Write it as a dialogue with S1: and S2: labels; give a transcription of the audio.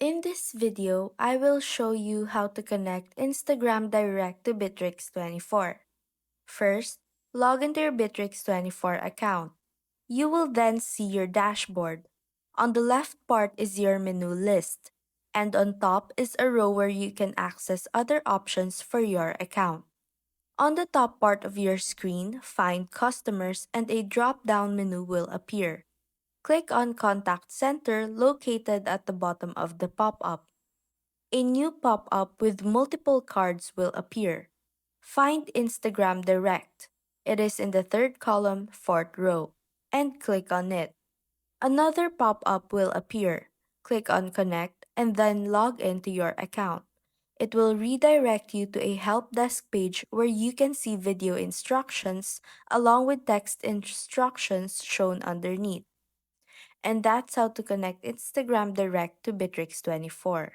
S1: In this video, I will show you how to connect Instagram Direct to Bitrix24. First, log into your Bitrix24 account. You will then see your dashboard. On the left part is your menu list, and on top is a row where you can access other options for your account. On the top part of your screen, find Customers and a drop-down menu will appear. Click on Contact Center located at the bottom of the pop-up. A new pop-up with multiple cards will appear. Find Instagram Direct. It is in the third column, fourth row, and click on it. Another pop-up will appear. Click on Connect and then log into your account. It will redirect you to a help desk page where you can see video instructions along with text instructions shown underneath. And that's how to connect Instagram Direct to Bitrix24.